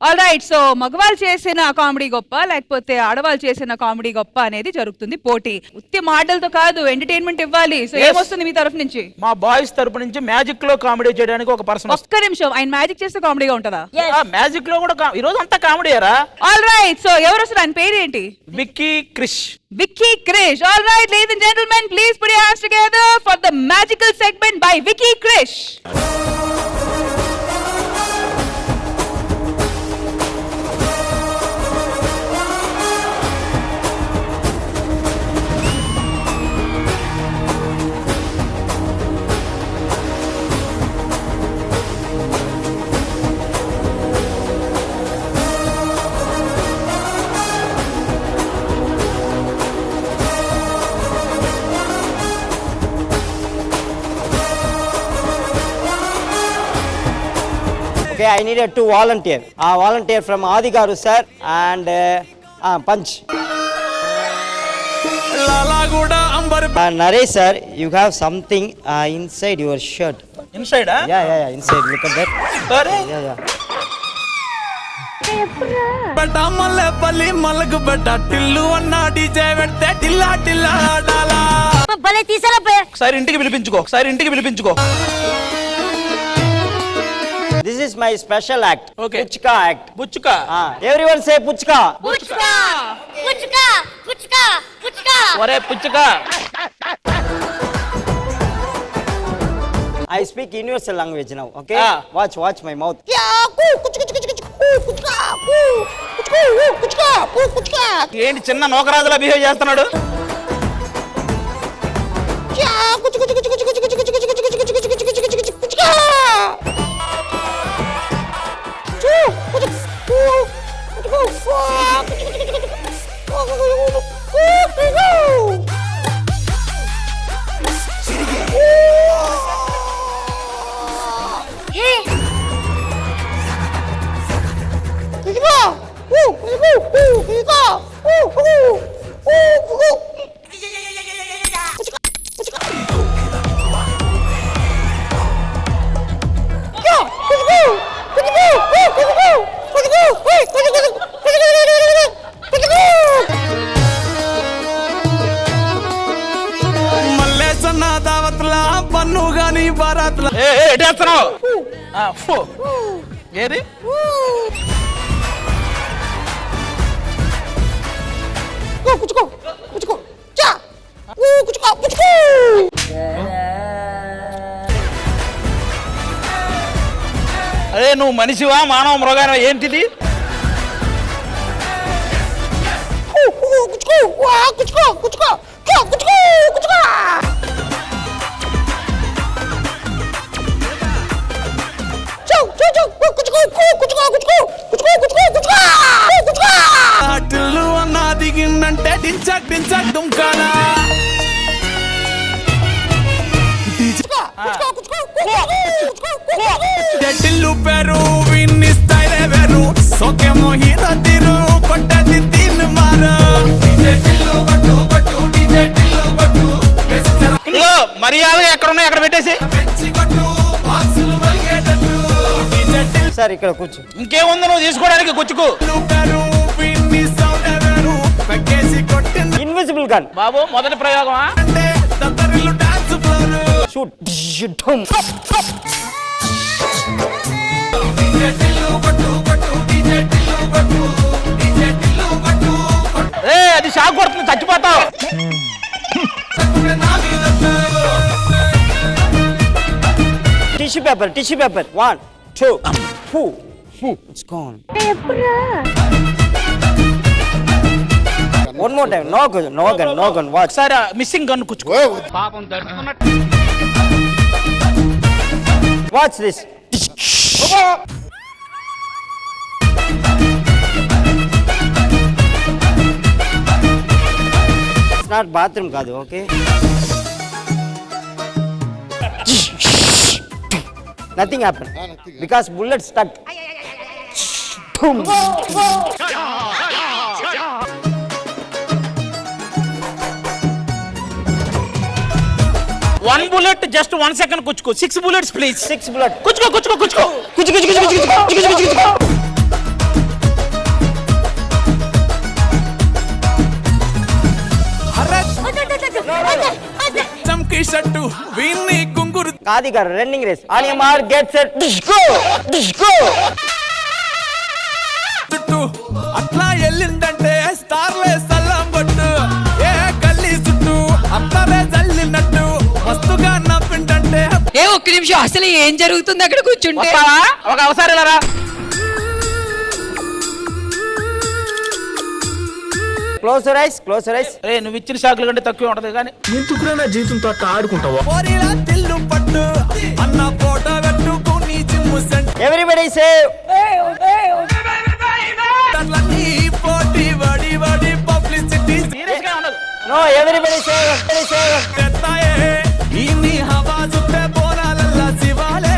All right, so మగవాళ్ళు చేసిన comedy గొప్ప లేకపోతే ఆడవాళ్ళు చేసిన కామెడీ గొప్ప అనేది జరుగుతుంది పోటీ. ఉత్తి మాటలతో కాదు, ఎంటర్టైన్మెంట్ ఇవ్వాలి. సో ఏమొస్తుంది మీ తరఫు నుంచి? మా బాయ్స్ తరపు నుంచి మ్యాజిక్ లో కామెడీ చేయడానికి ఒక పర్సన్. ఒక్క నిమిషం, ఆయన మ్యాజిక్ చేస్తే కామెడీగా ఉంటుందా? మ్యాజిక్ లో కూడా ఈ రోజు అంతా కామెడీయరా. ఆల్ రైట్, సో ఎవరు వస్తారు? ఆయన పేరు ఏంటి? Vicky Krish. Vicky Krish. All right, ladies and gentlemen, please put your hands together for the magical segment by Vicky Krish. Okay, I needed to volunteer. Volunteer from Adi Garu sir and Punch. Naresh sir, you have something inside your shirt. Inside? Yeah, inside. Look at that. Sorry? Yeah. బెటా మల్లెపల్లి మల్లకు బెటా టిల్లు అన్న DJ పెడితే టిల్లా టిల్లా డాలా భలే తీసారా ఒకసారి ఇంటికి పిలిపించుకో. This is my special act. Okay. Puchka act. Puchka. Everyone say Puchka. పుచ్చుకా పుచ్చుకా పుచ్చుకా పుచ్చుకా ఒరే పుచ్చుకా. I speak universal language now. Okay. Watch my mouth. ఏంటి చిన్న నోకరాజులా బిహేవ్ చేస్తున్నాడు? మల్లేసన్న దావత్లా పన్ను గాని బారాత్లా ఎట్టేస్తున్నావు? ఏది అదే నువ్వు మనిషివా మానవ మృగానివా ఏంటిది? టిల్లు అన్న దిగిందంటే డించక్ డించక్ దుంకానా టిల్లు పేరు విన్ని స్టైల్ వేరు సోకేమో హీరో తీరు కొట్టది తిన్ మారు మర్యాద ఎక్కడున్నా ఎక్కడ పెట్టేసి సార్ ఇక్కడ కూర్చో. ఇంకేముంది నువ్వు తీసుకోవడానికి గుచ్చుకు. ఇన్విజిబుల్ గన్ బాబు మొదటి ప్రయోగమా? షూట్. అది షాక్ కొడుతుంది, చచ్చిపోతావు. Tissue paper 1 2 it's gone. One more time. No gun. Watch. ఒకసారి మిస్సింగ్ గన్ కుచ్చుకో. Watch this. It's not bathroom కాదు, okay? Nothing happened. Because bullet stuck. Boom. One bullet, just 1 second kuchko. 6 bullets, please. 6 bullets. Kuchko. చంకీ షట్టు వీన్ని గుంగురు Aadi garu running race on your mark get set disco disco చుట్టూ అట్లా ఎల్లిందంటే స్టార్లే సల్లం కొట్టు ఏ గల్లీ చుట్టూ అత్తరే జల్లినట్టు మస్తుగా నవ్విందంటే ఏ ఒక్క నిమిషం అసలు ఏం జరుగుతుంది అక్కడ కూర్చుంటే వస్తావా? ఒక అవసరం ఇలా రా. Close your eyes close your eyes ఏ నువ్వు ఇచ్చిన షాకుల కంటే తక్కువ ఉంటది కానీ పోరీలా తిల్లు పట్టు అన్న ఫోటో పెట్టుకుని జిమ్ము ఎవ్రీబడీ సే సెంటర్లన్నీ పోటీ వడి వడి పబ్లిసిటీ సీరియస్ గా ఉండదు. నో ఎవ్రీబడీ సే పెడతాయే ఈ నీ హవా చూస్తే బోనాలల్లా శివాలే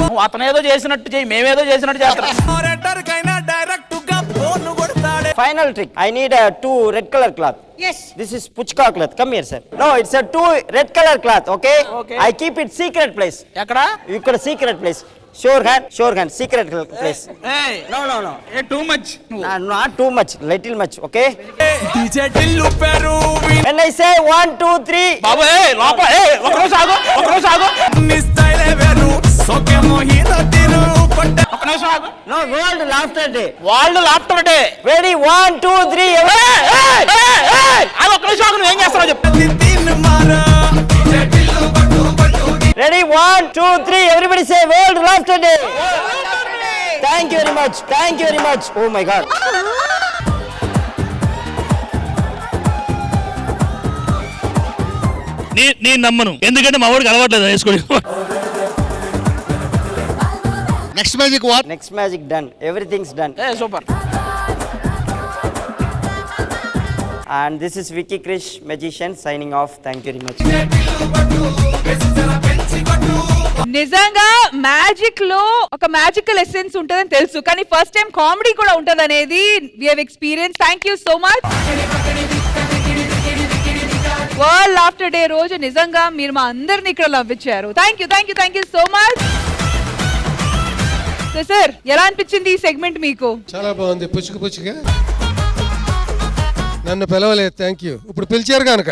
నువ్వు అతను ఏదో చేసినట్టు చెయ్యి, మేమేదో చేసినట్టు చేస్తాం. కార్పొరేటర్ కైనా డైరెక్ట్ గా ఫోన్ కొడతాడే final trick I need two red color cloth. Yes. This is puchka cloth. Come here, sir. No, it's a two red color cloth. Okay. Okay. I keep it secret place. ఎక్కడ ఇక్కడ secret place. Sure hand, secret place. No. Too much. Not too much, little much. Okay. DJ Tillu పేరు When I say 1, 2, 3. బాబు లోపల ఒక రోజు ఆగు, ఒక రోజు ఆగు, నీ స్టైలే వేరు సోకేమో హీరో తీరు కొట్టే ఒక నిమిషం ఆగు. No, World Laughter Day. వాళ్ళు లాప్టాప్ Ready? 1, 2, 3. అది ఒక నిమిషం ఆగు, నువ్వు ఏం చేస్తావు చెప్పు. తీన్ మారా డీజే టిల్లు పట్టు పట్టు Ready? 1, 2, 3. Everybody say World Laughter Day. Thank you very much. Thank you very much. Oh my God. నేను నమ్మను, ఎందుకంటే మా వాడికి అలవాట్లేదు వేసుకోండి. Next magic what? Next magic done. Everything's done. Super. And this is Vicky Krish, magician, signing off. Thank you very much. నిజంగా magic లో ఒక మ్యాజికల్ ఎసెన్స్ ఉంటుందని తెలుసు, కానీ ఫస్ట్ టైం కామెడీ కూడా ఉంటుంది అనేది we have experience. Thank you so much. World laughter day రోజు నిజంగా మీరు మా అందరిని ఇక్కడ నవ్వించారు. Thank you so much. Sir ఎలా అనిపించింది ఈ సెగ్మెంట్ మీకు? చాలా బాగుంది. పుచ్చుగా నన్ను పిలవలేదు, థ్యాంక్ యూ. ఇప్పుడు పిలిచారు కనుక.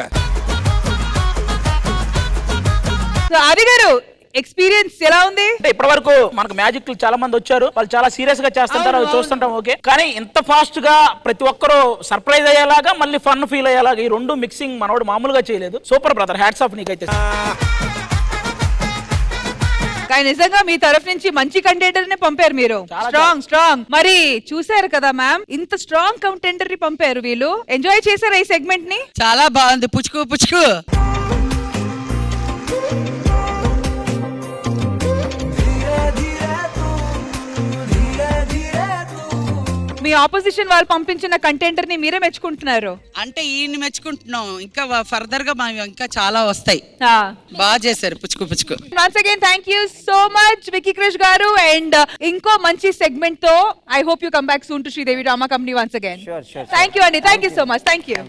ఆది గారు ఎక్స్పీరియన్స్ ఎలా ఉంది? అంటే ఇప్పటి వరకు మనకు మ్యాజిక్ చాలా మంది వచ్చారు, వాళ్ళు చాలా సీరియస్ గా చేస్తుంటారు, అవి చూస్తుంటాం. ఓకే, కానీ ఇంత ఫాస్ట్ గా ప్రతి ఒక్కరు సర్ప్రైజ్ అయ్యేలాగా మళ్ళీ ఫన్ ఫీల్ అయ్యేలాగా ఈ రెండు మిక్సింగ్ మనోడు మామూలుగా చేయలేదు. సూపర్ బ్రదర్, హ్యాట్స్ ఆఫ్ నీకైతే. కానీ నిజంగా మీ తరఫు నుంచి మంచి కంటెండర్ నే పంపారు మీరు. స్ట్రాంగ్. మరి చూసారు కదా మ్యామ్, ఇంత స్ట్రాంగ్ కంటెండర్ ని పంపారు వీళ్ళు. ఎంజాయ్ చేశారా ఈ సెగ్మెంట్ ని? చాలా బాగుంది. పుచ్చుకు మీ ఆపోజిషన్ వాళ్ళు పంపించిన కంటెండర్ ని మీరే మెచ్చుకుంటున్నారు. అంటే ఈయన్ని మెచ్చుకుంటున్నాం, ఇంకా ఫర్దర్ గా ఇంకా చాలా వస్తాయి. బాగా చేశారు పుచ్చుకు. Once again thank you so much Vicky Krish గారు. అండ్ ఇంకో మంచి సెగ్మెంట్ తో I hope you come back soon to Sridevi Drama Company once again. Sure. Thank you అండి. Thank you so much. Thank you.